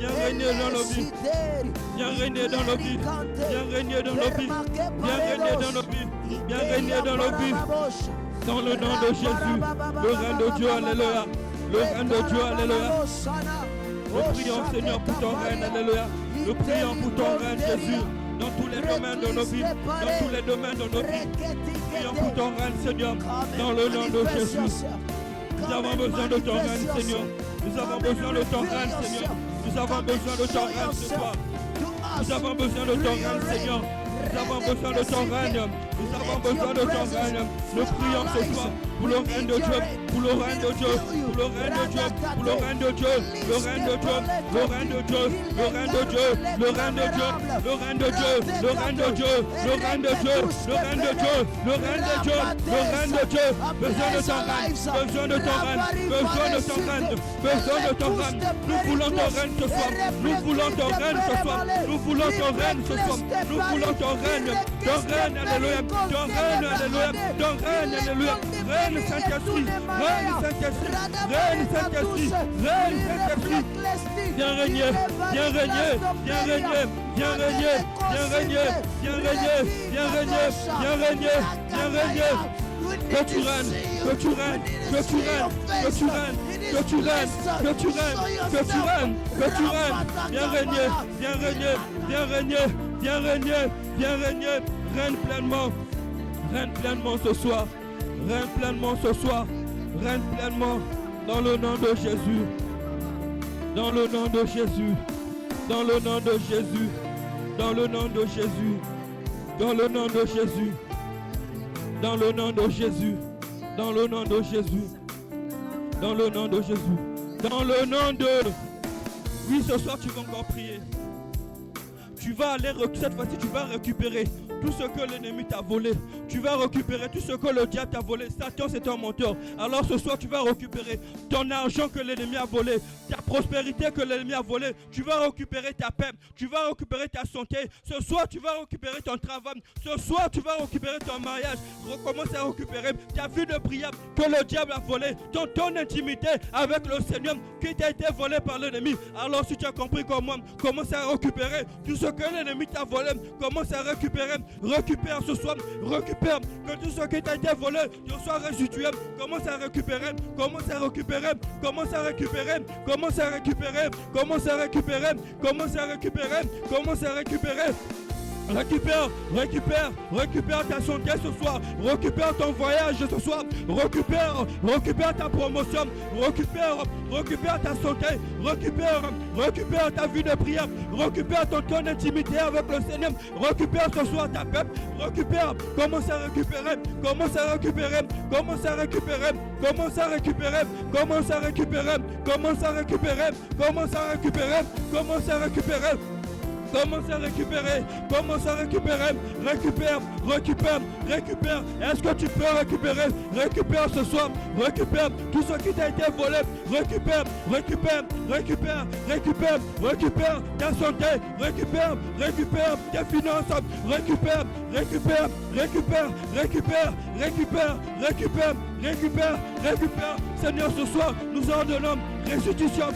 Viens régner dans nos vies. Viens régner dans nos vies. Viens régner dans nos vies. Viens régner dans nos vies. Viens régner dans nos vies. Dans le nom de Jésus, le règne de Dieu, alléluia. Le règne de Dieu, alléluia. Nous prions, Seigneur, pour ton règne, alléluia. Nous prions pour ton règne, Jésus, dans tous les domaines de nos vies. Dans tous les domaines de nos vies. Nous prions pour ton règne, Seigneur, dans le nom de Jésus. Nous avons besoin de ton règne, Seigneur. Nous avons besoin de ton règne, Seigneur. Nous avons besoin de ton règne ce soir. Nous avons besoin de ton règne, Seigneur. Nous avons besoin de ton règne. Nous avons besoin de ton règne. Nous prions ce soir pour le règne de Dieu, pour le règne de Dieu, pour le règne de Dieu, pour le règne de Dieu, le règne de Dieu, le règne de Dieu, le règne de Dieu, le règne de Dieu, le règne de Dieu, le règne de Dieu, le règne de Dieu, le règne de Dieu, le règne de Dieu, le règne de Dieu. Besoin de ton règne, besoin de ton règne, besoin de ton règne, besoin de ton règne. Nous voulons ton règne ce soir. Nous voulons ton règne ce soir. Nous voulons ton règne ce soir. Nous voulons ton règne, alléluia, ton règne, alléluia, ton règne, alléluia. Règne Saint-Esprit, règne Saint-Esprit, règne Saint-Esprit, règne Saint-Esprit. Viens régner, viens régner, viens régner, viens régner, viens régner, viens régner, viens régner, viens régner, viens régner. Que tu règnes, que tu règnes, que tu règnes, que tu règnes, que tu règnes, que tu règnes, que tu règnes, que tu règnes. Viens régner, viens régner, viens régner, viens régner, viens régner. Règne pleinement ce soir. Règne pleinement ce soir. Règne pleinement dans le nom de Jésus. Dans le nom de Jésus. Dans le nom de Jésus. Dans le nom de Jésus. Dans le nom de Jésus. Dans le nom de Jésus. Dans le nom de Jésus. Dans le nom de Jésus. Dans le nom de... Oui, ce soir tu vas encore prier. Tu vas aller, cette fois-ci tu vas récupérer tout ce que l'ennemi t'a volé. Tu vas récupérer tout ce que le diable t'a volé. Satan, c'est un menteur. Alors ce soir, tu vas récupérer ton argent que l'ennemi a volé, ta prospérité que l'ennemi a volé. Tu vas récupérer ta paix. Tu vas récupérer ta santé. Ce soir, tu vas récupérer ton travail. Ce soir, tu vas récupérer ton mariage. Recommence à récupérer ta vie de prière que le diable a volé. Ton intimité avec le Seigneur qui t'a été volé par l'ennemi. Alors si tu as compris comment, commence à récupérer tout ce que l'ennemi t'a volé. Commence à récupérer. Récupère ce soir, récupère que tout ce qui t'a été volé soit restitué. Commence à récupérer, commence à récupérer, commence à récupérer, commence à récupérer, commence à récupérer, commence à récupérer, commence à récupérer. Récupère, récupère, récupère ta santé ce soir, récupère ton voyage ce soir, récupère ta promotion, récupère ta santé, récupère ta vie de prière, récupère ton temps d'intimité avec le Seigneur, récupère ce soir ta paix, récupère, commence à récupérer, commence à récupérer, commence à récupérer, commence à récupérer, commence à récupérer, commence à récupérer, commence à récupérer, commence à récupérer. Commence à récupérer, commence à récupérer, récupère. Est-ce que tu peux récupérer? Récupère ce soir, récupère tout ce qui t'a été volé, récupère ta santé, récupère tes finances, récupère. Seigneur, ce soir, nous ordonnons restitution.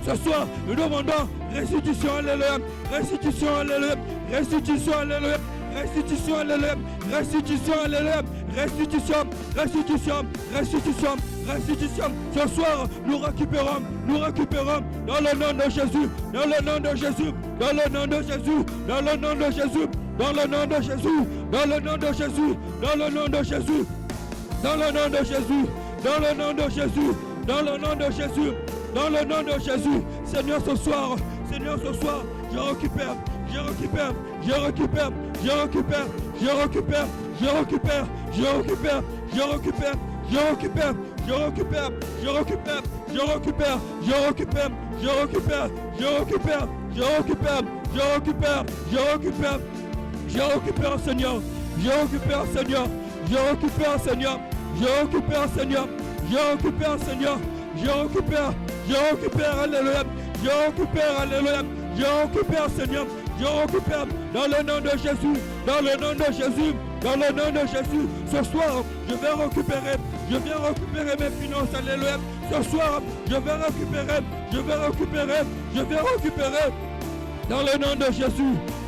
Ce soir, nous demandons restitution, alléluia. Restitution, alléluia. Restitution, alléluia. Restitution, alléluia. Restitution, alléluia. Restitution. Ce soir, nous récupérons dans le nom de Jésus, dans le nom de Jésus, dans le nom de Jésus, dans le nom de Jésus, dans le nom de Jésus, dans le nom de Jésus, dans le nom de Jésus, dans le nom de Jésus, dans le nom de Jésus, dans le nom de Jésus, dans le nom de Jésus. Seigneur, ce soir, je récupère. Seigneur. Alléluia. Je récupère, Seigneur. Je récupère dans le nom de Jésus. Dans le nom de Jésus. Dans le nom de Jésus, ce soir, je viens récupérer mes finances, alléluia. Ce soir, je viens récupérer.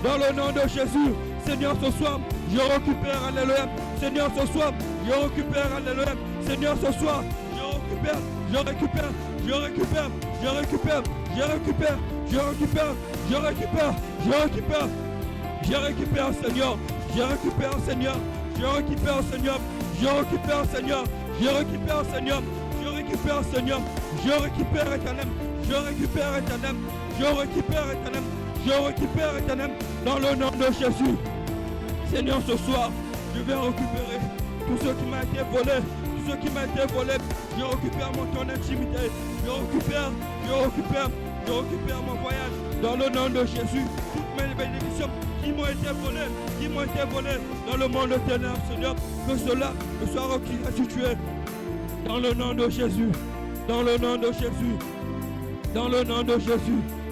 Dans le nom de Jésus, Seigneur, ce soir, je récupère, alléluia. Seigneur, ce soir, je récupère, alléluia. Seigneur, ce soir, je récupère, Seigneur. Je récupère, Seigneur. Dans le nom de Jésus. Seigneur, ce soir, je vais récupérer tout ce qui m'a été volé. Je récupère mon temps d'intimité. Je récupère mon voyage. Dans le nom de Jésus, toutes mes bénédictions qui m'ont été volées dans le monde de ténèbres, Seigneur, que cela me soit restitué. Dans le nom de Jésus. Dans le nom de Jésus.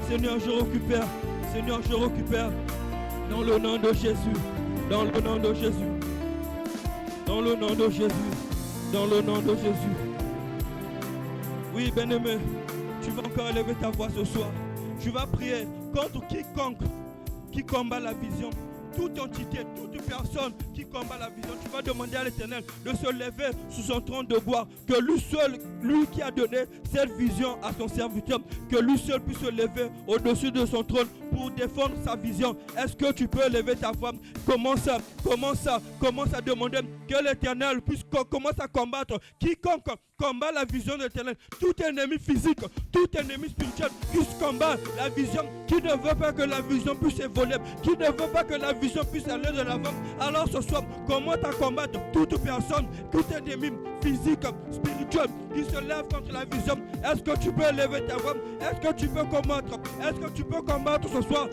Seigneur, je récupère. Dans le nom de Jésus. Dans le nom de Jésus. Oui, bien-aimé, tu vas encore élever ta voix ce soir. Tu vas prier contre quiconque qui combat la vision. Toute entité, toute personne qui combat la vision, tu vas demander à l'Éternel de se lever sous son trône de gloire. Que lui seul, lui qui a donné cette vision à son serviteur, que lui seul puisse se lever au-dessus de son trône pour défendre sa vision. Est-ce que tu peux lever ta voix? Commence à demander que l'Éternel puisse commencer à combattre quiconque combat la vision de l'Éternel. Tout ennemi physique, tout ennemi spirituel qui combat la vision, qui ne veut pas que la vision puisse évoluer, qui ne veut pas que la vision puisse aller de l'avant. Alors ce soir, commence à combattre toute personne, tout ennemi physique, spirituel qui se lève contre la vision. Est-ce que tu peux lever ta voix? Est-ce que tu peux combattre? Est-ce que tu peux combattre ce soir?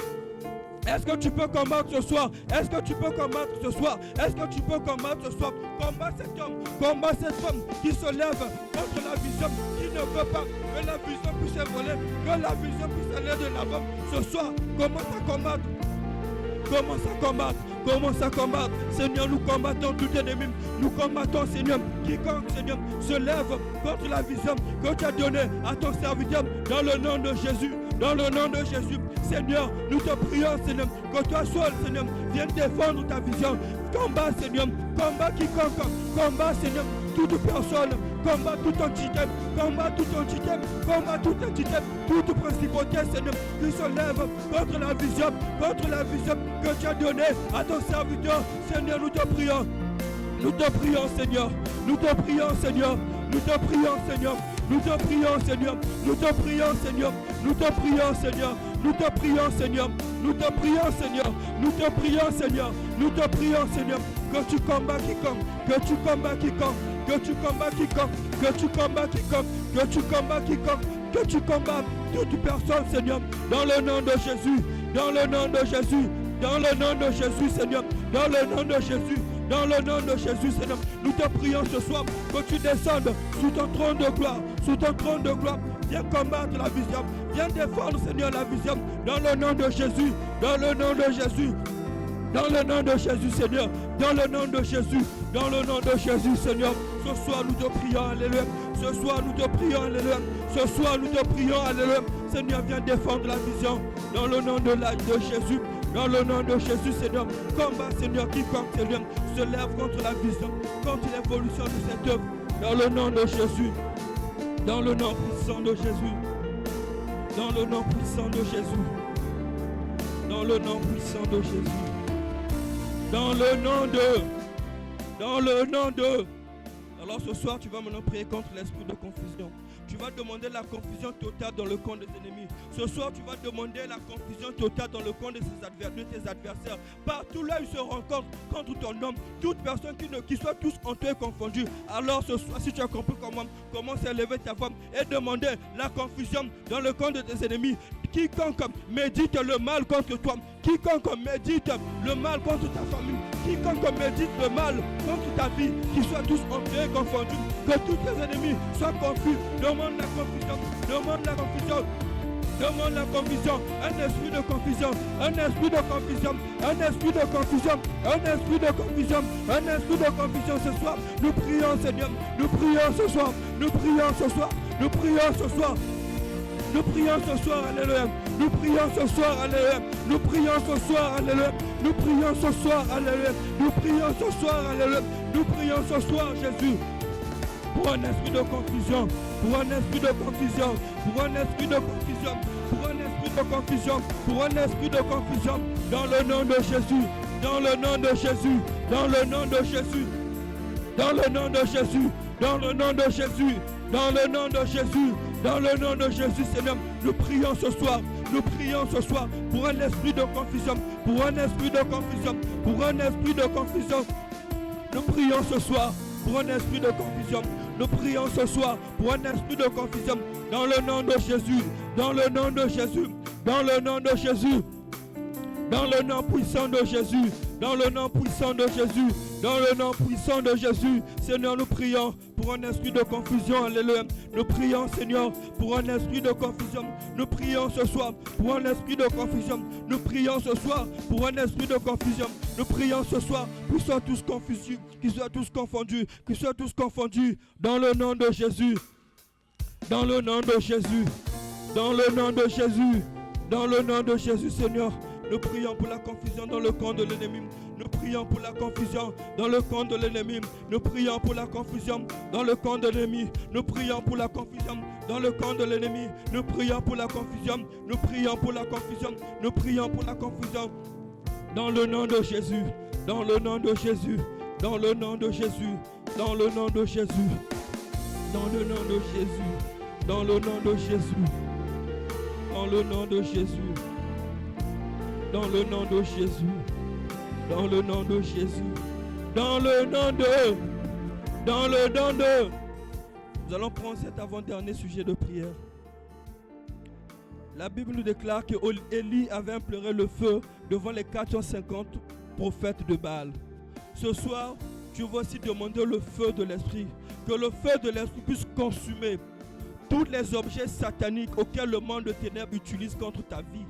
Est-ce que tu peux combattre ce soir? Est-ce que tu peux combattre ce soir? Est-ce que tu peux combattre ce soir? Combat cet homme, combat cette femme qui se lève contre la vision, qui ne veut pas que la vision puisse évoluer, que la vision puisse aller de l'avant. Ce soir, commence à combattre. Commence à combattre. Seigneur, nous combattons tout ennemi. Nous combattons, Seigneur, quiconque, Seigneur, se lève contre la vision que tu as donnée à ton serviteur dans le nom de Jésus. Dans le nom de Jésus, Seigneur, nous te prions, Seigneur, que toi seul, Seigneur, vienne défendre ta vision. Combat, Seigneur, combat quiconque, combat, Seigneur, toute personne, combat toute entité, toute principauté, Seigneur, qui se lève contre la vision que tu as donnée à ton serviteur. Seigneur, nous te prions, Seigneur, nous te prions, Seigneur. Nous te prions, Seigneur. Nous te prions, Seigneur. Nous te prions, Seigneur. Nous te prions, Seigneur. Nous te prions, Seigneur. Nous te prions, Seigneur. Nous te prions, Seigneur. Nous te prions, Seigneur. Que tu combats quiconque. Que tu combats quiconque. Que tu combats quiconque. Que tu combats quiconque. Que tu combats quiconque. Que tu combats toute personne, Seigneur. Dans le nom de Jésus. Dans le nom de Jésus. Dans le nom de Jésus, Seigneur. Dans le nom de Jésus. Dans le nom de Jésus, Seigneur, nous te prions ce soir que tu descendes sous ton trône de gloire. Sous ton trône de gloire, viens combattre la vision. Viens défendre, Seigneur, la vision. Dans le nom de Jésus. Dans le nom de Jésus. Dans le nom de Jésus, Seigneur. Dans le nom de Jésus. Dans le nom de Jésus, Seigneur. Ce soir, nous te prions, alléluia. Ce soir, nous te prions, alléluia. Ce soir, nous te prions, alléluia. Seigneur, viens défendre la vision. Dans le nom de Jésus. Dans le nom de Jésus, Seigneur, combat, Seigneur, quiconque, Seigneur, se lève contre la vision, contre l'évolution de cette œuvre. Dans le nom de Jésus, dans le nom puissant de Jésus, dans le nom puissant de Jésus, dans le nom puissant de Jésus, dans le nom de. Alors ce soir, tu vas maintenant prier contre l'esprit de confusion. Tu vas demander la confusion totale dans le camp des ennemis. Ce soir, tu vas demander la confusion totale dans le camp de tes adversaires. Partout là, ils se rencontrent contre ton nom. Toute personne qui soit tous en toi confondus. Alors ce soir, si tu as compris comment, commence à élever ta voix et demander la confusion dans le camp de tes ennemis. Quiconque médite le mal contre toi, quiconque médite le mal contre ta famille, quiconque médite le mal contre ta vie, qu'ils soient tous en toi confondus, que tous tes ennemis soient confus. Demande la confusion, demande la confusion. demande la confusion, un esprit de confusion, un esprit de confusion, un esprit de confusion, un esprit de confusion, un esprit de confusion ce soir. Nous prions, Seigneur, nous prions ce soir, nous prions ce soir, nous prions ce soir. Nous prions ce soir, alléluia. Nous prions ce soir, alléluia. Nous prions ce soir, alléluia. Nous prions ce soir, alléluia. Nous prions ce soir, alléluia. Nous prions ce soir, Jésus. Pour un esprit de confusion, pour un esprit de confusion, pour un esprit de confusion, pour un esprit de confusion, pour un esprit de confusion, dans le nom de Jésus, dans le nom de Jésus, dans le nom de Jésus, dans le nom de Jésus, dans le nom de Jésus, dans le nom de Jésus, dans le nom de Jésus, Seigneur, nous prions ce soir pour un esprit de confusion, pour un esprit de confusion, pour un esprit de confusion. Nous prions ce soir pour un esprit de confusion. Nous prions ce soir pour un esprit de confusion dans le nom de Jésus, dans le nom de Jésus, dans le nom de Jésus, dans le nom puissant de Jésus, dans le nom puissant de Jésus, dans le nom puissant de Jésus. Seigneur, nous prions pour un esprit de confusion, alléluia. Nous prions, Seigneur, pour un esprit de confusion. Nous prions ce soir pour un esprit de confusion. Nous prions ce soir pour un esprit de confusion. Nous prions ce soir qu'ils soient tous confus, qu'ils soient tous confondus, qu'ils soient tous confondus dans le nom de Jésus. Dans le nom de Jésus. Dans le nom de Jésus. Dans le nom de Jésus, Seigneur. Nous prions pour la confusion dans le camp de l'ennemi. Nous prions pour la confusion dans le camp de l'ennemi. Nous prions pour la confusion dans le camp de l'ennemi. Nous prions pour la confusion dans le camp de l'ennemi. Nous prions pour la confusion. Nous prions pour la confusion. Nous prions pour la confusion. Dans le nom de Jésus. Dans le nom de Jésus. Dans le nom de Jésus. Dans le nom de Jésus. Dans le nom de Jésus. Dans le nom de Jésus. Dans le nom de Jésus. Dans le nom de Jésus. Dans le nom de Jésus. Dans le nom de. Dans le nom de. Nous allons prendre cet avant-dernier sujet de prière. La Bible nous déclare que Élie avait imploré le feu devant les 450 prophètes de Baal. Ce soir, tu vas aussi demander le feu de l'esprit. Que le feu de l'esprit puisse consumer tous les objets sataniques auxquels le monde de ténèbres utilise contre ta vie.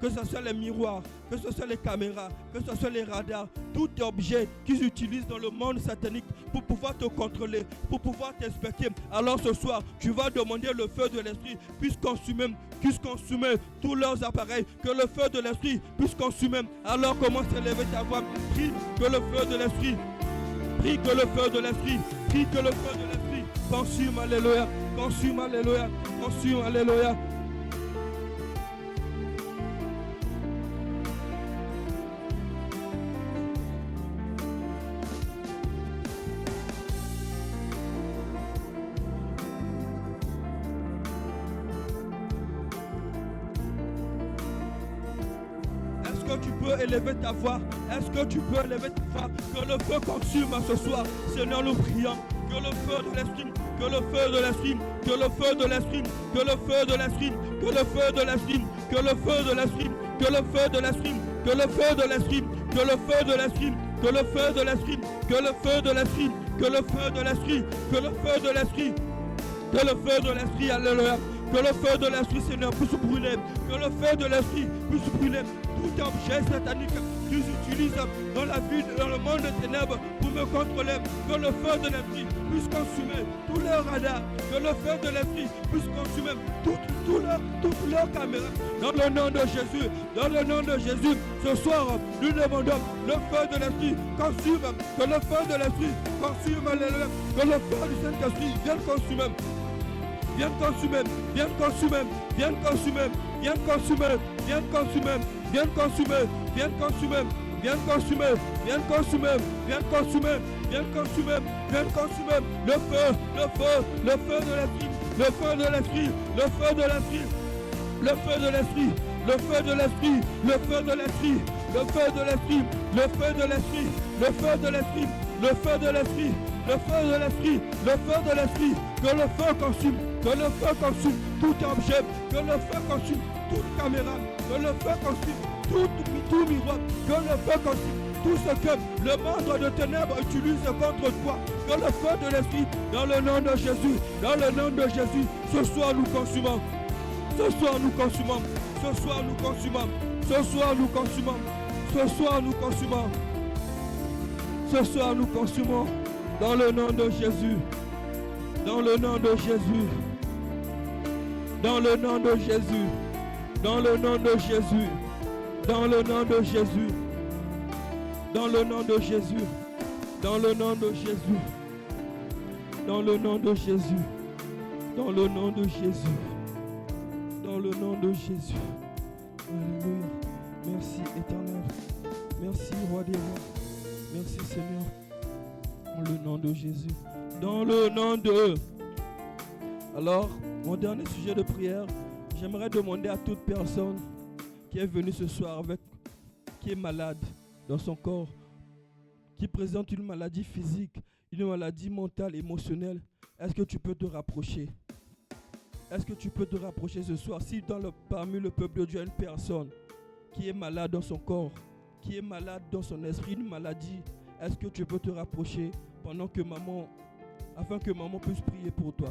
Que ce soit les miroirs, que ce soit les caméras, que ce soit les radars, tout objet qu'ils utilisent dans le monde satanique pour pouvoir te contrôler, pour pouvoir t'inspecter. Alors ce soir, tu vas demander le feu de l'esprit puisse consumer tous leurs appareils, que le feu de l'esprit puisse consumer. Alors commence à élever ta voix, prie que le feu de l'esprit, prie que le feu de l'esprit, prie que le feu de l'esprit consume, alléluia, consume, alléluia, consume, alléluia. Tu peux élever ta voix? Est-ce que tu peux élever ta voix? Que le feu consume ce soir. Seigneur, nous prions. Que le feu de l'esprit, que le feu de l'esprit, que le feu de l'esprit, que le feu de l'esprit, que le feu de l'esprit, que le feu de l'esprit, que le feu de l'esprit, que le feu de l'esprit, que le feu de l'esprit, que le feu de l'esprit, que le feu de l'esprit, que le feu de l'esprit, que le feu de l'esprit, que le feu de l'esprit, alléluia. Que le feu de l'esprit, Seigneur, puisse brûler. Que le feu de l'esprit puisse brûler tout objet satanique qu'ils utilisent dans la vie, dans le monde des ténèbres pour me contrôler. Que le feu de l'esprit puisse consumer tous leurs radars. Que le feu de l'esprit puisse consumer toutes leurs caméras. Dans le nom de Jésus, dans le nom de Jésus, ce soir, nous demandons le feu de l'esprit consume. Que le feu de l'esprit consume, alléluia. Que le feu du Saint-Esprit vienne consumer. Viens consumer, viens consumer, viens consumer, viens consumer, viens consumer, viens consumer, viens consumer, viens consumer, viens consumer, viens consumer, viens consumer, viens consumer, le feu, le feu, le feu de l'esprit, le feu de l'esprit, le feu de l'esprit, le feu de l'esprit, le feu de l'esprit, le feu de l'esprit, le feu de l'esprit, le feu de l'esprit, le feu de l'esprit, le feu de l'esprit, le feu de l'esprit, le feu de l'esprit, que le feu consume. Que le feu consume tout objet, que le feu consume toute caméra, que le feu consume tout miroir, que le feu consume tout ce que le monde de ténèbres utilise contre toi. Que le feu de l'esprit, dans le nom de Jésus, dans le nom de Jésus, ce soir nous consumons. Ce soir nous consumons. Ce soir nous consumons. Ce soir nous consumons. Ce soir nous consumons. Ce soir nous consumons. Dans le nom de Jésus. Dans le nom de Jésus. Dans le nom de Jésus. Dans le nom de Jésus. Dans le nom de Jésus. Dans le nom de Jésus. Dans le nom de Jésus. Dans le nom de Jésus. Dans le nom de Jésus. Dans le nom de Jésus. Alléluia. Merci Éternel. Merci Roi des Rois. Merci Seigneur. Dans le nom de Jésus. Dans le nom de... Alors, mon dernier sujet de prière, j'aimerais demander à toute personne qui est venue ce soir qui est malade dans son corps, qui présente une maladie physique, une maladie mentale, émotionnelle, est-ce que tu peux te rapprocher? Est-ce que tu peux te rapprocher ce soir? Si parmi le peuple de Dieu, une personne qui est malade dans son corps, qui est malade dans son esprit, une maladie, est-ce que tu peux te rapprocher afin que maman puisse prier pour toi?